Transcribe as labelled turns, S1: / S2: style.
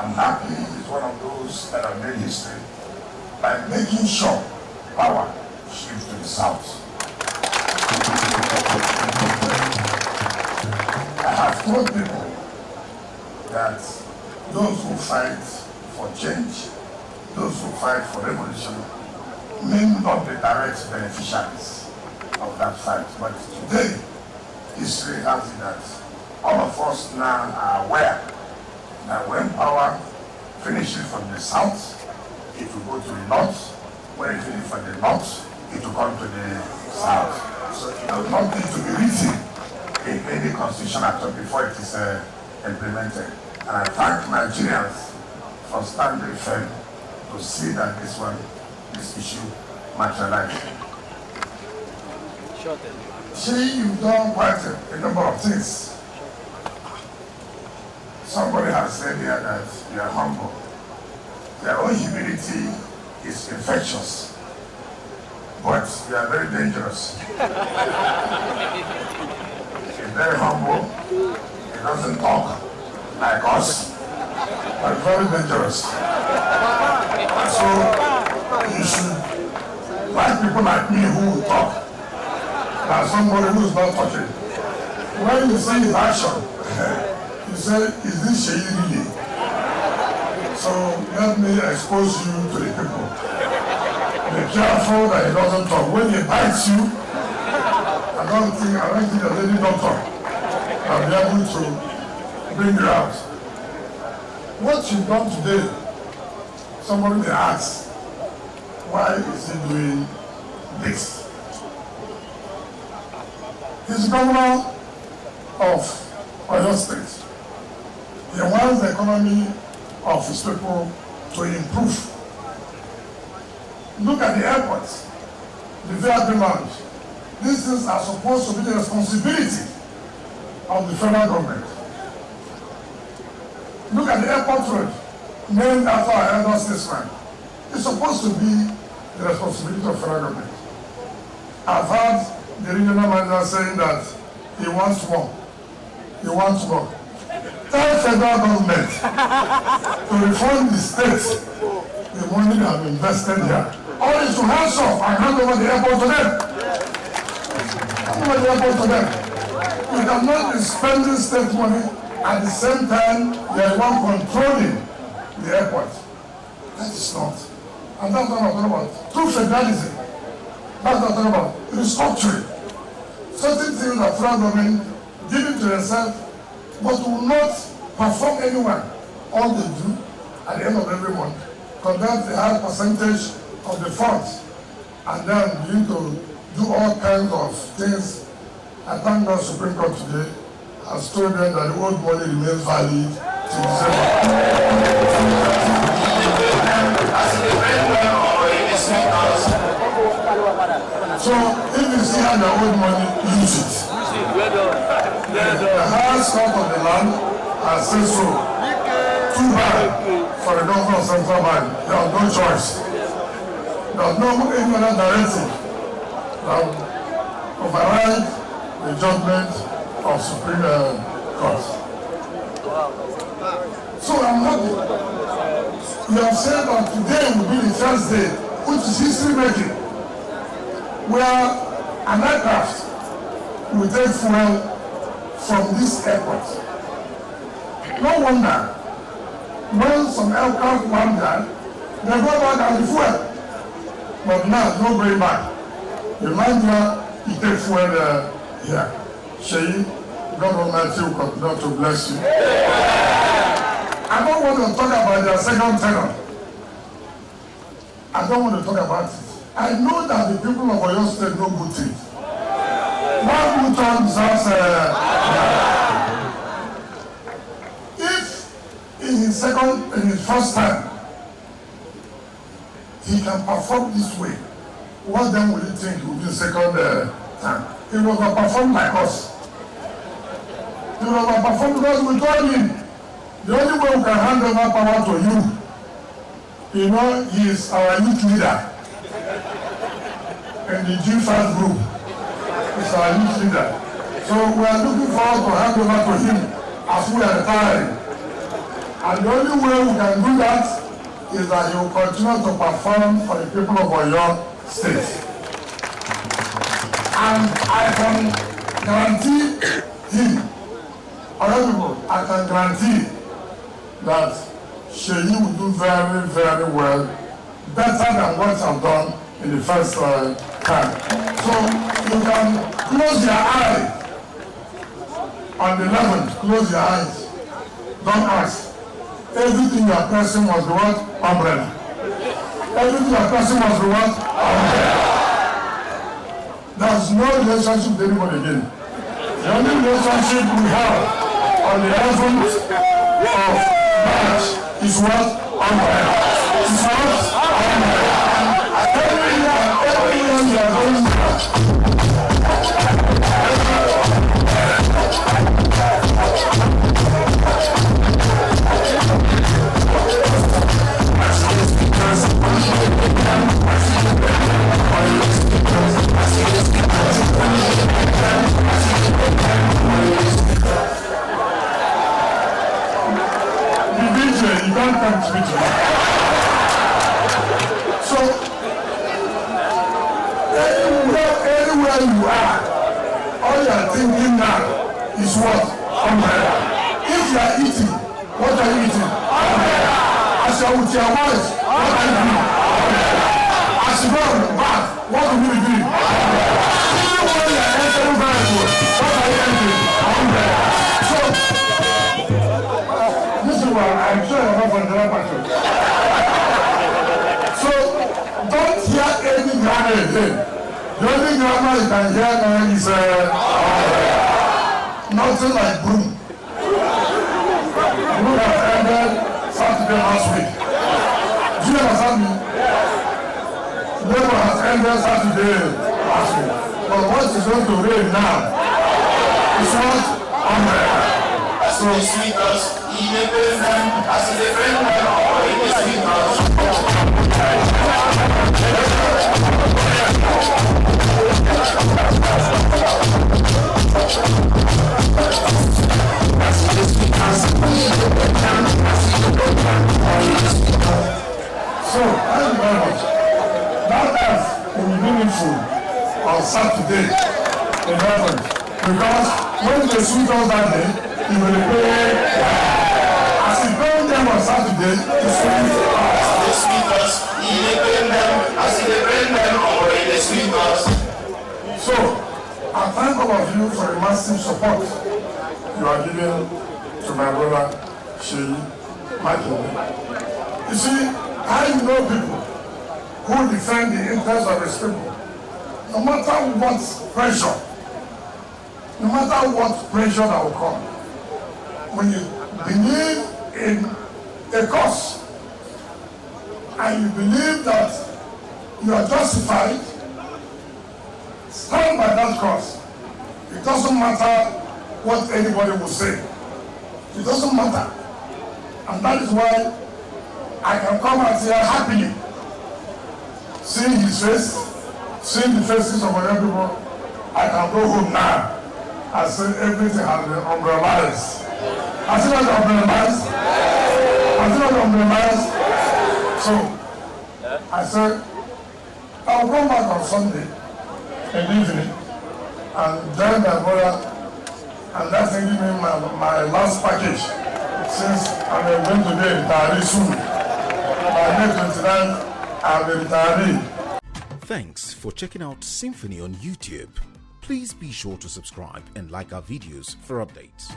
S1: I'm happy he's one of those that have made history by making sure power shifts to the south. I have told people that those who fight for change, those who fight for revolution, may not be direct beneficiaries of that fight. But today, history has it that all of us now are aware that when power finishes from the south, it will go to the north. When it finishes from the north, it will come to the south. So it does not need to be written in any constitution at all before it is implemented. And I thank Nigerians for standing firm to see that this issue materializes. See, you've done quite a number of things. Somebody has said here that you are humble. Your own humility is infectious, but you are very dangerous. He's very humble. He doesn't talk like us, but very dangerous. So you should like people like me who will talk, than somebody who is not talking. When you see his action, you say, is this Sheyi really? So let me expose you to the people. Be careful that he doesn't talk. When he bites you, I don't think the lady doctor will be able to bring you out. What you've done today, somebody may ask, why is he doing this? He's governor of Oyo State. He wants the economy of his people to improve. Look at the airports, the VIP lounge. These things are supposed to be the responsibility of the federal government. Look at the airport road, named after our elder statesman. It's supposed to be the responsibility of federal government. I've heard the regional manager saying that he wants more. He wants more. Tell federal government to refund the state the money they have invested here. Or is to hands off and hand over the airport to them. Hand over the airport to them. You cannot be spending state money at the same time you are one controlling the airport. That is not. And that's what I'm talking about. True federalism. That's what I'm talking about. Restructuring. Certain things that federal government give it to themselves, but will not perform anyone. All they do at the end of every month, conduct the high percentage of the funds, and then begin to do all kinds of things. I thank the Supreme Court today has told them that the old money remains valid till December. So if you still have your old money, use it. The highest court of the land has said so. Too bad for the government of Central Bank. They have no choice. There is no any other directive that override the judgment of Supreme Court. So I'm happy. You have said that today will be the first day, which is history making, where an aircraft will take fuel from this airport. No wonder when some aircraft land there, they go back and fuel. But now, no going back. The land here, you take fuel here. Sheyi, God Almighty will continue to bless you. I don't want to talk about their second tenor. I don't want to talk about it. I know that the people of Oyo State know good things. One good turn deserves if in his first time, he can perform this way, what then will you think will be the second time? He will perform like us. He will perform because we told him the only way we can hand over power to you, he is our youth leader in the G5 group. He's our youth leader. So we are looking forward to hand over to him as we are retiring. And the only way we can do that is that he will continue to perform for the people of Oyo State. And I can guarantee him, other people, I can guarantee that Sheyi will do very, very well, better than what I've done in the first time. So you can close your eye on the 11th, close your eyes, don't ask. Everything you are pressing must be what? Umbrella. Everything you are pressing must be what? Umbrella. There's no relationship with anybody again. The only relationship we have on the 11th of March is what? Umbrella. It's what? Umbrella. Every year you are going back. You can't come to me. So, anywhere you are, all you are thinking now is what? Umbrella. If you are eating, what are you eating? Umbrella. As you are with your wife, what are you doing? Umbrella. As you go back, what will you be doing? Umbrella. Even when you are entering vehicle, what are you entering? Umbrella. So, I'm sure you're not from the pastor. So don't hear any grammar again. The only grammar you can hear now is nothing like broom. Broom has ended Saturday last week. Do you understand me? Labor has ended Saturday last week. But what is going to rain now is what? Umbrella. So sweet us. So, thank you very much. That has been meaningful on Saturday in heaven, because when they sweet us that day, you will pay. As he paid them on Saturday, he sweet us. He paid them as he paid them already sweet us. So, I thank all of you for the massive support you are giving to my brother Sheyi Makinde. You see, I know people who defend the interests of his people, no matter what pressure, that will come. When you believe in a cause and you believe that you are justified, stand by that cause. It doesn't matter what anybody will say. It doesn't matter. And that is why I can come out here happily, seeing his face, seeing the faces of other people. I can go home now and say everything has been umbrellized. Has it not umbrellized? Has it not umbrellized? So, I said, I'll come back on Sunday in the evening and join my brother, and that's giving me my last package, since I'm going to be a retiree soon. By May 29th, I'll be retiree.
S2: Thanks for checking out SYMFONI on YouTube. Please be sure to subscribe and like our videos for updates.